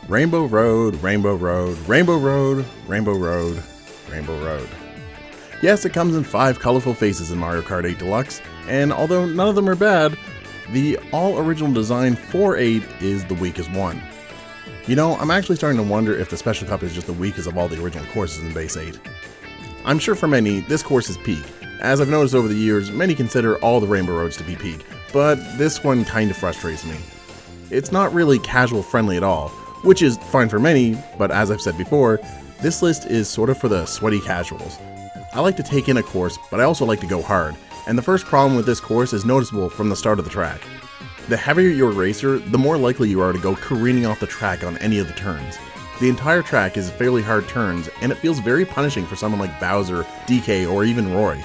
Rainbow Road, Rainbow Road, Rainbow Road, Rainbow Road, Rainbow Road. Yes, it comes in 5 colorful faces in Mario Kart 8 Deluxe, and although none of them are bad, the all-original design for 8 is the weakest one. You know, I'm actually starting to wonder if the Special Cup is just the weakest of all the original courses in Base 8. I'm sure for many, this course is peak. As I've noticed over the years, many consider all the Rainbow Roads to be peak, but this one kinda frustrates me. It's not really casual friendly at all, which is fine for many, but as I've said before, this list is sort of for the sweaty casuals. I like to take in a course, but I also like to go hard, and the first problem with this course is noticeable from the start of the track. The heavier your racer, the more likely you are to go careening off the track on any of the turns. The entire track is fairly hard turns, and it feels very punishing for someone like Bowser, DK, or even Roy.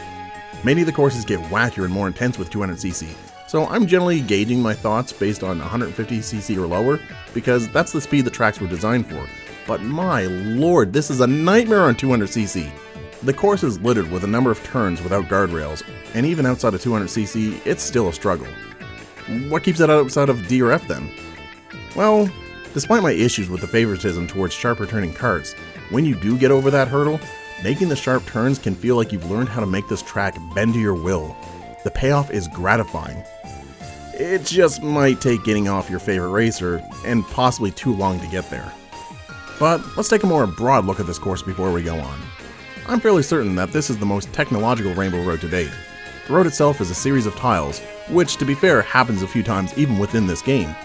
Many of the courses get wackier and more intense with 200cc, so I'm generally gauging my thoughts based on 150cc or lower, because that's the speed the tracks were designed for. But my lord, this is a nightmare on 200cc. The course is littered with a number of turns without guardrails, and even outside of 200cc, it's still a struggle. What keeps it outside of D or F then? Well, despite my issues with the favoritism towards sharper turning karts, when you do get over that hurdle, making the sharp turns can feel like you've learned how to make this track bend to your will. The payoff is gratifying. It just might take getting off your favorite racer, and possibly too long to get there. But let's take a more broad look at this course before we go on. I'm fairly certain that this is the most technological Rainbow Road to date. The road itself is a series of tiles, which to be fair happens a few times even within this game,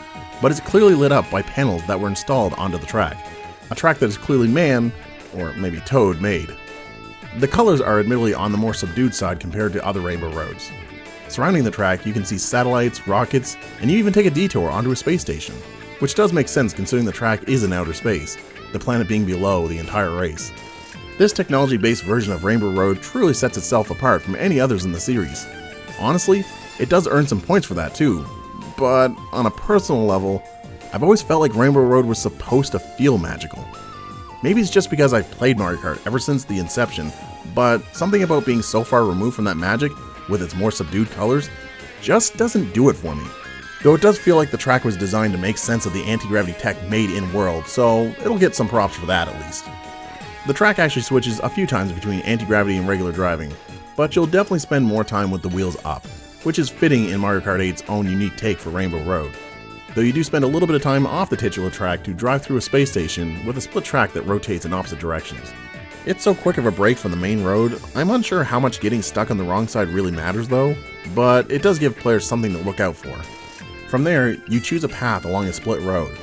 but it's clearly lit up by panels that were installed onto the track. A track that is clearly man, or maybe Toad, made. The colors are admittedly on the more subdued side compared to other Rainbow Roads. Surrounding the track you can see satellites, rockets, and you even take a detour onto a space station, which does make sense considering the track is in outer space, the planet being below the entire race. This technology-based version of Rainbow Road truly sets itself apart from any others in the series. Honestly, it does earn some points for that too, but on a personal level, I've always felt like Rainbow Road was supposed to feel magical. Maybe it's just because I've played Mario Kart ever since the inception, but something about being so far removed from that magic, with its more subdued colors, just doesn't do it for me. Though it does feel like the track was designed to make sense of the anti-gravity tech made in-world, so it'll get some props for that at least. The track actually switches a few times between anti-gravity and regular driving, but you'll definitely spend more time with the wheels up, which is fitting in Mario Kart 8's own unique take for Rainbow Road. Though you do spend a little bit of time off the titular track to drive through a space station with a split track that rotates in opposite directions. It's so quick of a break from the main road, I'm unsure how much getting stuck on the wrong side really matters though, but it does give players something to look out for. From there, you choose a path along a split road.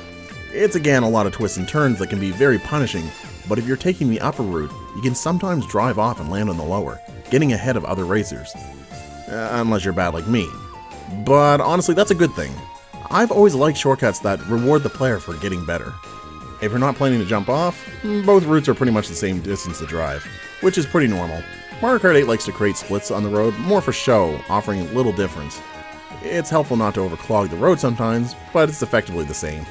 It's again a lot of twists and turns that can be very punishing, but if you're taking the upper route, you can sometimes drive off and land on the lower, getting ahead of other racers. Unless you're bad like me. But honestly, that's a good thing. I've always liked shortcuts that reward the player for getting better. If you're not planning to jump off, both routes are pretty much the same distance to drive, which is pretty normal. Mario Kart 8 likes to create splits on the road more for show, offering little difference. It's helpful not to overclog the road sometimes, but it's effectively the same.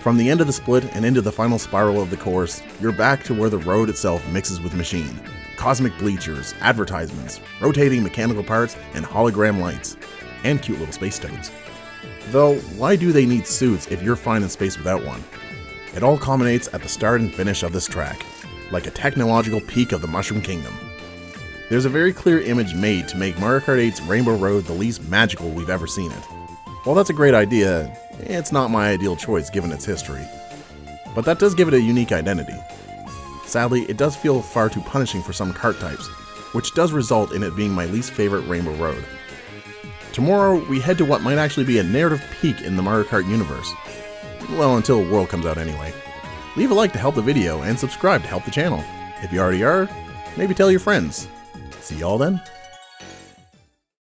From the end of the split and into the final spiral of the course, you're back to where the road itself mixes with machine. Cosmic bleachers, advertisements, rotating mechanical parts, and hologram lights. And cute little space toads. Though, why do they need suits if you're fine in space without one? It all culminates at the start and finish of this track, like a technological peak of the Mushroom Kingdom. There's a very clear image made to make Mario Kart 8's Rainbow Road the least magical we've ever seen it. While that's a great idea, it's not my ideal choice given its history. But that does give it a unique identity. Sadly, it does feel far too punishing for some kart types, which does result in it being my least favorite Rainbow Road. Tomorrow, we head to what might actually be a narrative peak in the Mario Kart universe. Well, until World comes out anyway. Leave a like to help the video and subscribe to help the channel. If you already are, maybe tell your friends. See y'all then.